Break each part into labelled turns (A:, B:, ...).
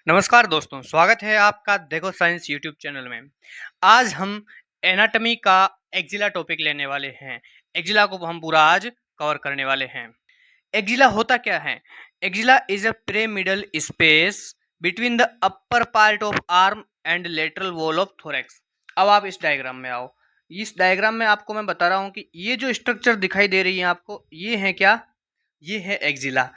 A: नमस्कार दोस्तों, स्वागत है आपका देखो साइंस यूट्यूब चैनल में। आज हम एनाटॉमी का एक्जिला टॉपिक लेने वाले हैं। एक्जिला को हम पूरा आज कवर करने वाले हैं। एक्जिला होता क्या है? Axilla is a pyramidal space between the upper part of arm and lateral wall of thorax. अब आप इस डायग्राम में आओ। इस डायग्राम में आपको मैं बता रहा हूँ कि ये जो स्ट्रक्चर दिखाई दे रही है आपको, ये है क्या? ये है एक्जिला।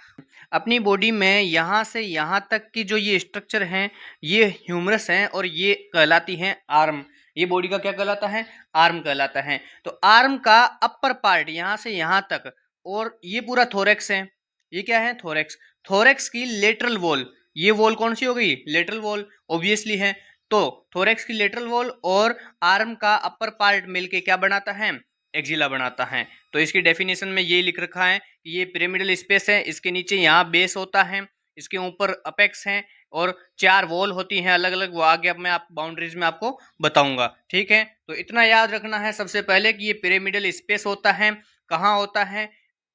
A: अपनी बॉडी में यहाँ से यहाँ तक की जो ये स्ट्रक्चर हैं, ये ह्यूमरस हैं और ये कहलाती हैं आर्म। ये बॉडी का क्या कहलाता है? आर्म कहलाता है। तो आर्म का अपर पार्ट यहाँ से यहाँ तक, और ये पूरा थोरैक्स है। ये क्या है? थोरैक्स। थोरैक्स की लेटरल वॉल, ये वॉल कौन सी हो गई? लेटरल वॉल ऑब्वियसली है। तो थोरैक्स की लेटरल वॉल और आर्म का अपर पार्ट मिलके क्या बनाता है? एक्जिला बनाता है। तो इसकी डेफिनेशन में ये लिख रखा है कि ये पिरामिडल स्पेस है, इसके नीचे यहाँ बेस होता है, इसके ऊपर अपेक्स है और 4 वॉल होती हैं अलग अलग। वो आगे अब मैं आप बाउंड्रीज में आपको बताऊंगा। ठीक है, तो इतना याद रखना है सबसे पहले कि ये पिरामिडल स्पेस होता है। कहाँ होता है?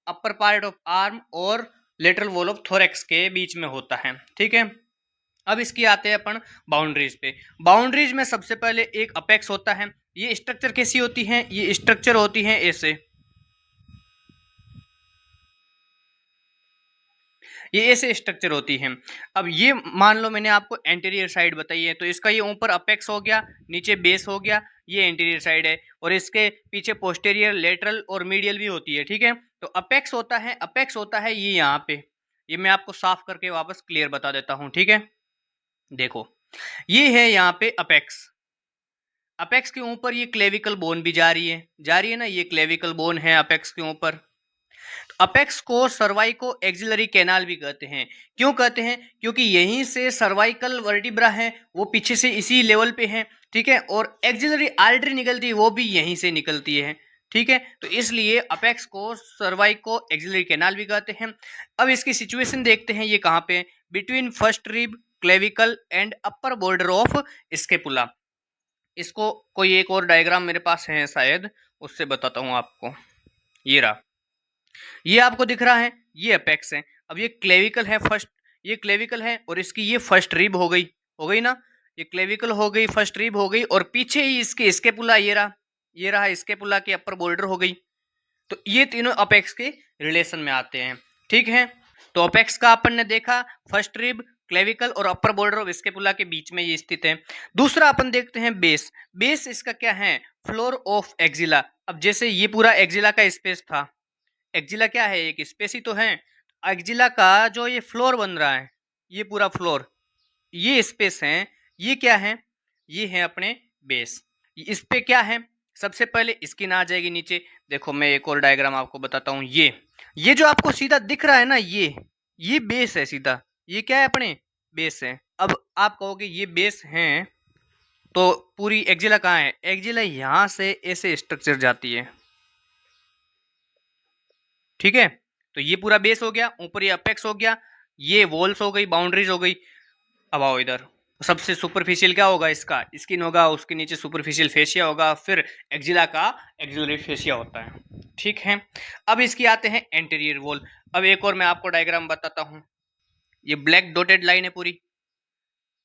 A: अपर पार्ट ऑफ आर्म और लेटरल वॉल ऑफ थोरैक्स के बीच में होता है। ठीक है, अब इसकी आते हैं अपन बाउंड्रीज पे। बाउंड्रीज में सबसे पहले एक अपेक्स होता है। ये स्ट्रक्चर कैसी होती है? ये स्ट्रक्चर होती है ऐसे, ये ऐसे स्ट्रक्चर होती है। अब ये मान लो मैंने आपको एंटीरियर साइड बताई है, तो इसका ये ऊपर अपेक्स हो गया, नीचे बेस हो गया, ये एंटीरियर साइड है, और इसके पीछे पोस्टेरियर, लेटरल और मीडियल भी होती है। ठीक है, तो अपेक्स होता है, अपेक्स होता है ये यहाँ पे। ये मैं आपको साफ करके वापस क्लियर बता देता हूँ। ठीक है, देखो ये है यहाँ पे अपेक्स। अपेक्स के ऊपर ये क्लेविकल बोन भी जा रही है, जा रही है ना, ये क्लेविकल बोन है अपेक्स के ऊपर। अपेक्स को सर्वाइको एक्सिलरी कैनाल भी कहते हैं। क्यों कहते हैं? क्योंकि यहीं से सर्वाइकल वर्टिब्रा है वो पीछे से इसी लेवल पे है। ठीक है, और एक्सिलरी आर्टरी निकलती है वो भी यहीं से निकलती है। ठीक है, तो इसलिए अपेक्स को सर्वाइको एक्सिलरी कैनाल भी कहते हैं। अब इसकी सिचुएशन देखते हैं, ये कहाँ पे? Between first rib, clavicle and upper border of scapula. इसको कोई एक और डायग्राम मेरे पास है शायद, उससे बताता हूँ आपको। ये रहा, ये आपको दिख रहा है, ये अपेक्स है। अब ये क्लेविकल है फर्स्ट, ये क्लेविकल है और इसकी ये फर्स्ट रिब हो गई ना, ये क्लेविकल हो गई, फर्स्ट रिब हो गई, और पीछे ही इसके स्केपुला, ये रहा स्केपुला की अपर बॉर्डर हो गई। तो ये तीनों अपेक्स के रिलेशन में आते हैं। ठीक है, तो अपेक्स का अपन ने देखा, फर्स्ट रिब, क्लेविकल और अपर बॉर्डर ऑफ स्केपुला के बीच में ये स्थित है। दूसरा अपन देखते हैं बेस। बेस इसका क्या है? Floor of axilla. अब जैसे ये पूरा एक्जिला का स्पेस था, एक्जिला क्या है? एक स्पेस ही तो है। एक्जिला का जो ये फ्लोर बन रहा है, ये पूरा फ्लोर, ये स्पेस है, ये क्या है? ये है अपने बेस। इस पे क्या है? सबसे पहले स्किन आ जाएगी नीचे। देखो मैं एक और डायग्राम आपको बताता हूँ। ये जो आपको सीधा दिख रहा है ना, ये बेस है सीधा। ये क्या है? अपने बेस है। अब आप कहोगे ये बेस है तो पूरी एक्जिला कहाँ है? एक्जिला यहाँ से ऐसे स्ट्रक्चर जाती है। ठीक है, तो ये पूरा बेस हो गया, ऊपर ये अपेक्स हो गया, ये वॉल्स हो गई, बाउंड्रीज हो गई। अब आओ इधर, सबसे सुपरफिशियल क्या होगा? इसका स्किन होगा, उसके नीचे सुपरफिशियल फेशिया होगा, फिर एक्जिला का एक्सिलरी फेशिया होता है। ठीक है, अब इसकी आते हैं एंटीरियर वॉल। अब एक और मैं आपको डायग्राम बताता हूँ। ये ब्लैक डॉटेड लाइन है पूरी।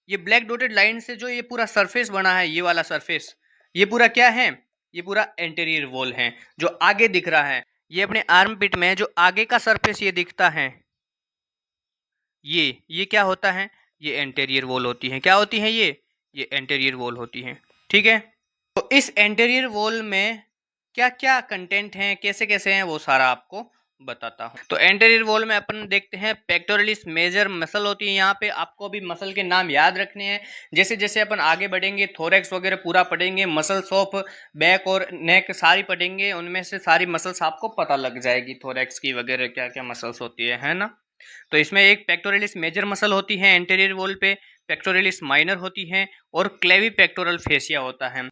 A: ये ब्लैक डॉटेड लाइन से जो ये पूरा सरफेस बना है, ये वाला सरफेस, ये पूरा क्या है? ये पूरा एंटीरियर वॉल है जो आगे दिख रहा है। ये अपने आर्म पिट में जो आगे का सरफेस ये दिखता है, ये क्या होता है? ये एंटीरियर वॉल होती है। क्या होती है? ये एंटीरियर वॉल होती है। ठीक है, तो इस एंटीरियर वॉल में क्या क्या कंटेंट हैं, कैसे कैसे हैं, वो सारा आपको बताता हूँ। तो एंटीरियर वॉल में अपन देखते हैं पेक्टोरलिस मेजर मसल होती है। यहाँ पे आपको अभी मसल के नाम याद रखने हैं। जैसे जैसे अपन आगे बढ़ेंगे थोरैक्स वगैरह पूरा पढ़ेंगे, मसल्स ऑफ बैक और नेक सारी पढ़ेंगे, उनमें से सारी मसल्स आपको पता लग जाएगी, थोरैक्स की वगैरह क्या क्या मसल्स होती है ना। तो इसमें एक पेक्टोरलिस मेजर मसल होती है एंटीरियर वॉल पे, पेक्टोरलिस माइनर होती है, और क्लेवी पेक्टोरल फेसिया होता है।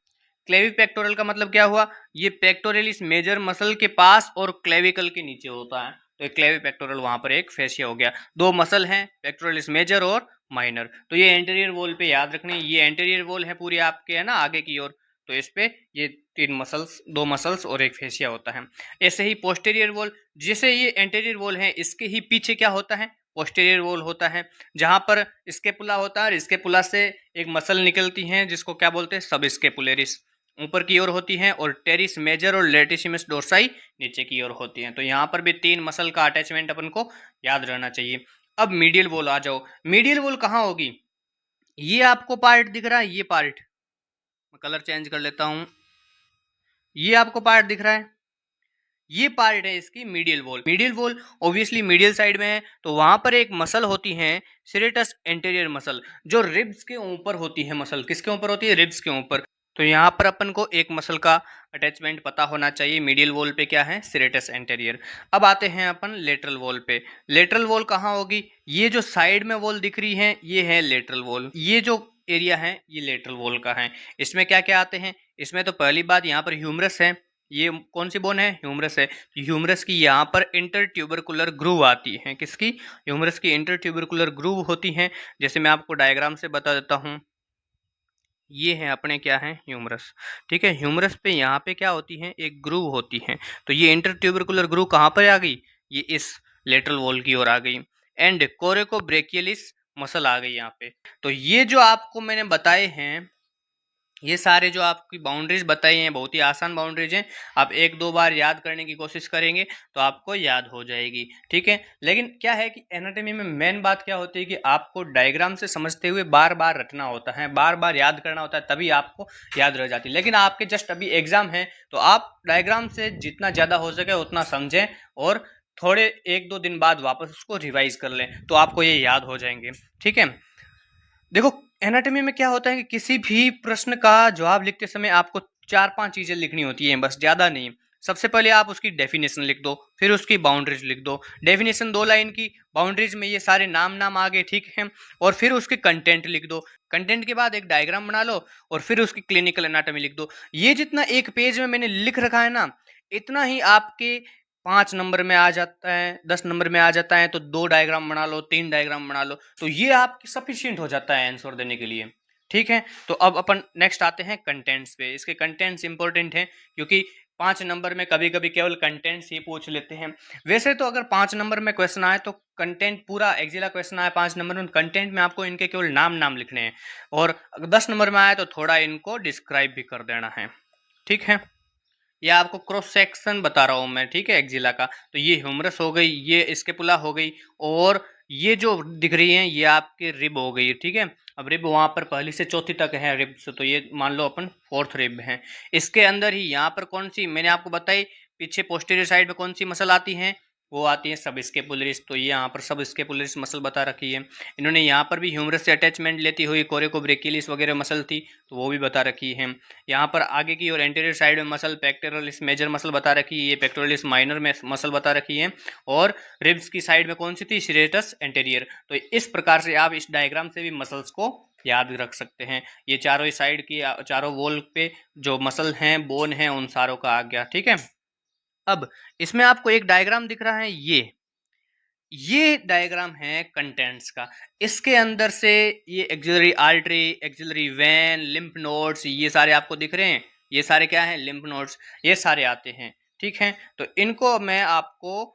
A: क्लेवी पेक्टोरल का मतलब क्या हुआ? ये पेक्टोरलिस मेजर मसल के पास और क्लेविकल के नीचे होता है। तो क्लेवी पेक्टोरल वहां पर एक फेसिया हो गया। दो मसल हैं, पेक्टोरलिस मेजर और माइनर। तो ये एंटीरियर वॉल पे याद रखनी, ये एंटीरियर वॉल है पूरी आपके, है ना, आगे की ओर। तो इस पे ये तीन मसल्स, दो मसल्स और एक फेसिया होता है। ऐसे ही पोस्टेरियर वॉल, जैसे ये एंटीरियर वॉल है, इसके ही पीछे क्या होता है? पोस्टीरियर वॉल होता है, जहां पर स्केपुला होता है और स्केपुला से एक मसल निकलती है जिसको क्या बोलते हैं, सब स्केपुलरिस ऊपर की ओर होती हैं, और टेरिस मेजर और लेटिसिमस डोर्साई नीचे की ओर होती हैं। तो यहाँ पर भी 3 मसल का अटैचमेंट अपन को याद रहना चाहिए। अब मीडियल वॉल आ जाओ। मीडियल वॉल कहाँ होगी? ये आपको पार्ट दिख रहा है, ये पार्ट, मैं कलर चेंज कर लेता हूँ, ये आपको पार्ट दिख रहा है, ये पार्ट है इसकी medial wall. Medial wall obviously medial side में है, तो वहां पर एक मसल होती है सेरेटस एंटेरियर मसल, जो रिब्स के ऊपर होती है। मसल किसके ऊपर होती है? रिब्स के ऊपर। तो यहाँ पर अपन को एक मसल का अटैचमेंट पता होना चाहिए। मीडियल वॉल पे क्या है? Serratus anterior. अब आते हैं अपन लेटरल वॉल पे। लेटरल वॉल कहाँ होगी? ये जो साइड में वॉल दिख रही है ये है लेटरल वॉल। ये जो एरिया है ये लेटरल वॉल का है। इसमें क्या क्या आते हैं? इसमें तो पहली बात यहाँ पर ह्यूमरस है। ये कौन सी बोन है? ह्यूमरस है। ह्यूमरस की यहाँ पर इंटरट्यूबरकुलर ग्रूव आती है। किसकी? ह्यूमरस की इंटरट्यूबरकुलर ग्रूव होती है। जैसे मैं आपको डायग्राम से बता देता हूँ, ये है अपने क्या है? ह्यूमरस। ठीक है, ह्यूमरस पे यहाँ पे क्या होती है? एक ग्रूव होती है। तो ये इंटरट्यूबरकुलर ग्रूव कहाँ पर आ गई? ये इस लेटरल वॉल की ओर आ गई। एंड कोरेकोब्रेकियलिस मसल आ गई यहाँ पे। तो ये जो आपको मैंने बताए हैं, ये सारे जो आपकी बाउंड्रीज बताई हैं, बहुत ही आसान बाउंड्रीज हैं। आप 1-2 बार याद करने की कोशिश करेंगे तो आपको याद हो जाएगी। ठीक है, लेकिन क्या है कि एनाटॉमी में मेन बात क्या होती है कि आपको डायग्राम से समझते हुए बार बार रटना होता है, बार बार याद करना होता है, तभी आपको याद रह जाती है। लेकिन आपके जस्ट अभी एग्जाम है, तो आप डायग्राम से जितना ज़्यादा हो सके उतना समझें, और थोड़े 1-2 दिन बाद वापस उसको रिवाइज कर लें, तो आपको ये याद हो जाएंगे। ठीक है, देखो एनाटॉमी में क्या होता है कि किसी भी प्रश्न का जवाब लिखते समय आपको 4-5 चीजें लिखनी होती हैं, बस ज्यादा नहीं। सबसे पहले आप उसकी डेफिनेशन लिख दो, फिर उसकी बाउंड्रीज लिख दो। डेफिनेशन 2 लाइन की, बाउंड्रीज में ये सारे नाम आ गए, ठीक है। और फिर उसके कंटेंट लिख दो। कंटेंट के बाद एक डायग्राम बना लो, और फिर उसकी क्लिनिकल एनाटॉमी लिख दो। ये जितना एक पेज में मैंने लिख रखा है ना, इतना ही आपके 5 नंबर में आ जाता है, 10 नंबर में आ जाता है। तो 2 डायग्राम बना लो, 3 डायग्राम बना लो, तो ये आपकी सफिशियंट हो जाता है आंसर देने के लिए। ठीक है, तो अब अपन नेक्स्ट आते हैं कंटेंट्स पे। इसके कंटेंट्स इंपॉर्टेंट हैं, क्योंकि 5 नंबर में कभी कभी केवल कंटेंट्स ही पूछ लेते हैं। वैसे तो अगर 5 नंबर में क्वेश्चन आए तो कंटेंट पूरा एक्जिला क्वेश्चन आए 5 नंबर में, कंटेंट में आपको इनके केवल नाम लिखने हैं। और अगर 10 नंबर में आए तो थोड़ा इनको डिस्क्राइब भी कर देना है। ठीक है, या आपको क्रॉस सेक्शन बता रहा हूँ मैं, ठीक है, एक्जिला का। तो ये ह्यूमरस हो गई, ये स्केपुला हो गई, और ये जो दिख रही हैं ये आपके रिब हो गई। ठीक है, अब रिब वहां पर पहली से चौथी तक है रिब्स, तो ये मान लो अपन 4th रिब है। इसके अंदर ही यहाँ पर कौन सी मैंने आपको बताई, पीछे पोस्टीरियर साइड में कौन सी मसल आती है? वो आती है सब स्केपुलरिस। तो ये यहाँ पर सब स्केपुलरिस मसल बता रखी है। इन्होंने यहाँ पर भी ह्यूमरस से अटैचमेंट लेती हुई कोरेकोब्रेकियलिस वगैरह मसल थी, तो वो भी बता रखी है। यहाँ पर आगे की और एंटीरियर साइड में मसल पेक्टोरलिस मेजर मसल बता रखी है, ये पेक्टोरलिस माइनर में मसल बता रखी है। और रिब्स की साइड में कौन सी थी? Serratus anterior. तो इस प्रकार से आप इस डायग्राम से भी मसल्स को याद रख सकते हैं। ये चारों ही साइड की, चारों वॉल पे जो मसल हैं, बोन हैं, उन सारों का आ गया। ठीक है, अब इसमें आपको एक डायग्राम दिख रहा है, ये डायग्राम है कंटेंट्स का। इसके अंदर से ये axillary artery, axillary vein, lymph nodes, ये सारे आपको दिख रहे हैं। ये सारे क्या हैं? लिम्फ नोड्स, ये सारे आते हैं। ठीक है, तो इनको मैं आपको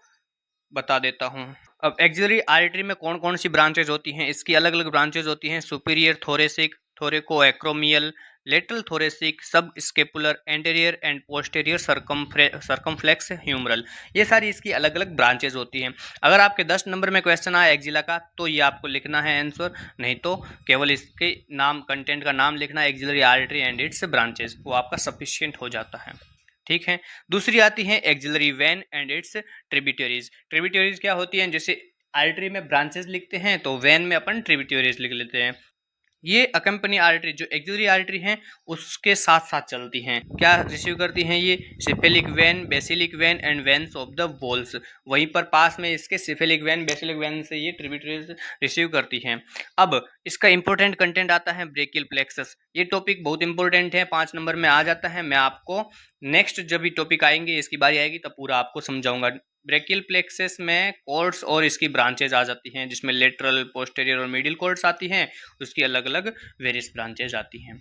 A: बता देता हूँ। अब एक्सिलरी आर्टरी में कौन कौन सी ब्रांचेज होती हैं? इसकी अलग अलग ब्रांचेज होती हैं। Superior thoracic, thoracoacromial, lateral thoracic, subscapular, anterior and posterior circumflex humeral, ये सारी इसकी अलग अलग ब्रांचेज होती हैं। अगर आपके 10 नंबर में क्वेश्चन आए एक्जिला का, तो ये आपको लिखना है आंसर, नहीं तो केवल इसके नाम, कंटेंट का नाम लिखना, axillary artery and it's branches, वो आपका सफिशियंट हो जाता है। ठीक है, दूसरी आती है axillary vein and it's tributaries. Tributaries क्या होती हैं? जैसे आर्टरी में ब्रांचेस लिखते हैं, तो वेन में अपन ट्रिब्यूटरीज लिख लेते हैं। ये अकम्पनी आर्टरी, जो एक्सिलरी आर्टरी हैं, उसके साथ साथ चलती हैं। क्या रिसीव करती हैं ये? Cephalic vein, basilic vein and veins of the bowls. वहीं पर पास में इसके सिफेलिक वेन, बेसिलिक वेन से ये ट्रिब्यूटरीज रिसीव करती हैं। अब इसका इंपॉर्टेंट कंटेंट आता है ब्रेकियल प्लेक्सस। ये टॉपिक बहुत इंपॉर्टेंट है, 5 नंबर में आ जाता है। मैं आपको नेक्स्ट जब भी टॉपिक आएंगे, इसकी बारी आएगी, तब पूरा आपको समझाऊंगा। ब्रेकियल प्लेक्सस में कॉर्ड्स और इसकी ब्रांचेज आ जाती हैं, जिसमें लेटरल, पोस्टीरियर और मिडिल कॉर्ड्स आती हैं। उसकी अलग अलग वेरियस ब्रांचेज आती हैं।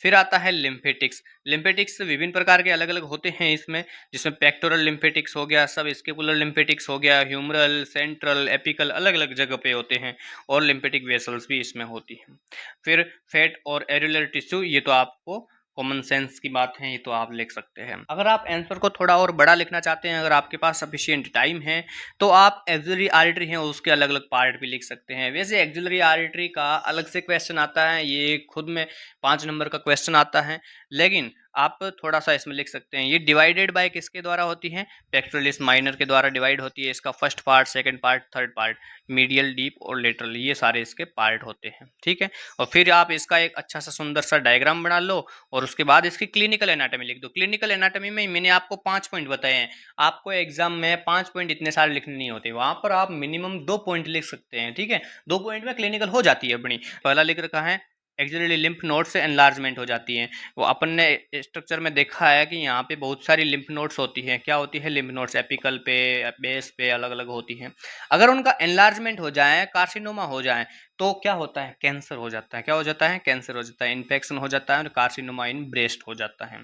A: फिर आता है लिम्फेटिक्स। लिम्फेटिक्स विभिन्न प्रकार के अलग अलग होते हैं इसमें, जिसमें पेक्टोरल लिम्फेटिक्स हो गया, सब स्केपुलर लिम्फेटिक्स हो गया, ह्यूमरल, सेंट्रल, एपिकल, अलग अलग जगह पे होते हैं, और लिम्फेटिक वेसल्स भी इसमें होती हैं। फिर फैट और एरुलर टिश्यू, ये तो आपको कॉमन सेंस की बात है, ये तो आप लिख सकते हैं। अगर आप आंसर को थोड़ा और बड़ा लिखना चाहते हैं, अगर आपके पास सफिशिएंट टाइम है, तो आप एक्सिलरी आर्टरी है उसके अलग अलग पार्ट भी लिख सकते हैं। वैसे एक्सिलरी आर्टरी का अलग से क्वेश्चन आता है, ये खुद में 5 नंबर का क्वेश्चन आता है, लेकिन आप थोड़ा सा इसमें लिख सकते हैं। ये डिवाइडेड बाय किसके द्वारा होती है? पेक्टोरलिस माइनर के द्वारा डिवाइड होती है। इसका first part, second part, third part, medial, deep और लेटरल, ये सारे इसके पार्ट होते हैं। ठीक है, और फिर आप इसका एक अच्छा सा सुंदर सा डायग्राम बना लो, और उसके बाद इसकी क्लिनिकल एनाटॉमी लिख दो। क्लिनिकल एनाटॉमी में मैंने आपको 5 पॉइंट बताए हैं। आपको एग्जाम में 5 पॉइंट इतने सारे लिखने नहीं होते, वहां पर आप मिनिमम 2 पॉइंट लिख सकते हैं। ठीक है, 2 पॉइंट में क्लिनिकल हो जाती है अपनी। पहला लिख रखा है एक्सिलरी लिम्फ नोड से एनलार्जमेंट हो जाती है। वो अपन ने स्ट्रक्चर में देखा है कि यहाँ पे बहुत सारी लिम्फ नोड्स होती हैं। क्या होती है? लिम्फ नोड्स एपिकल पे, बेस पे अलग अलग होती हैं। अगर उनका एनलार्जमेंट हो जाए, कार्सिनोमा हो जाए, तो क्या होता है? कैंसर हो जाता है। क्या हो जाता है? कैंसर हो जाता है, इन्फेक्शन हो जाता है और कार्सिनोमा इन ब्रेस्ट हो जाता है।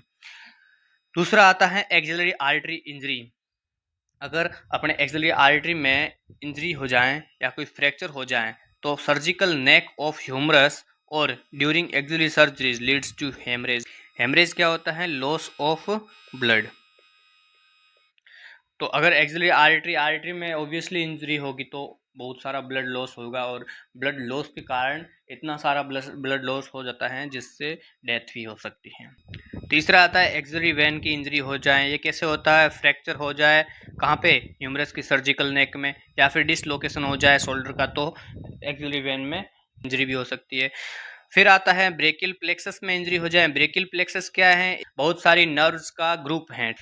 A: दूसरा आता है एक्सिलरी आर्टरी इंजरी। अगर अपने एक्सिलरी आर्टरी में इंजरी हो जाए या कोई फ्रैक्चर हो जाए, तो सर्जिकल नेक ऑफ ह्यूमरस और during axillary surgeries leads to hemorrhage. Hemorrhage क्या होता है? Loss of blood. तो अगर एक्सिलरी आर्टरी में ऑब्वियसली इंजरी होगी तो बहुत सारा ब्लड लॉस होगा, और ब्लड लॉस के कारण इतना सारा ब्लड लॉस हो जाता है जिससे डेथ भी हो सकती है। तीसरा आता है एक्सिलरी वेन की इंजरी हो जाए। ये कैसे होता है? फ्रैक्चर हो जाए कहाँ पे? ह्यूमरस की सर्जिकल नेक में, या फिर डिसलोकेशन हो जाए शोल्डर का, तो एक्सिलरी वेन में इंजरी भी हो सकती है। फिर आता है ब्रेकियल प्लेक्सस में इंजरी हो जाए। ब्रेकियल प्लेक्सस क्या है? बहुत सारी नर्व्स का ग्रुप है।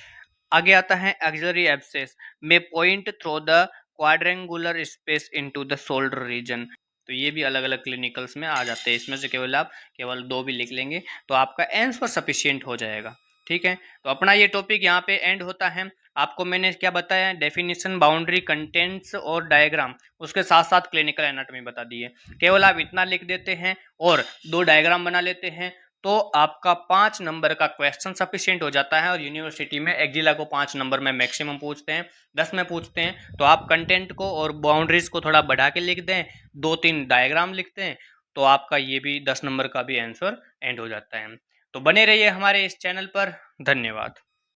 A: आगे आता है एक्सिलरी एब्सेस में point through the quadrangular space into the shoulder region. तो ये भी अलग अलग क्लिनिकल्स में आ जाते हैं। इसमें से केवल आप 2 भी लिख लेंगे तो आपका आंसर सफिशिएंट हो जाएगा। ठीक है, तो अपना ये टॉपिक यहाँ पे एंड होता है। आपको मैंने क्या बताया? डेफिनेशन, बाउंड्री, कंटेंट्स और डायग्राम, उसके साथ साथ क्लिनिकल एनाटॉमी बता दी है। केवल आप इतना लिख देते हैं और 2 डायग्राम बना लेते हैं, तो आपका 5 नंबर का क्वेश्चन सफिशिएंट हो जाता है। और यूनिवर्सिटी में एक्जिला को 5 नंबर में मैक्सिमम पूछते हैं, 10 में पूछते हैं। तो आप कंटेंट को और बाउंड्रीज को थोड़ा बढ़ा के लिख दें, 2-3 डायग्राम लिखते हैं, तो आपका ये भी 10 नंबर का भी आंसर एंड हो जाता है। तो बने रहिए हमारे इस चैनल पर। धन्यवाद।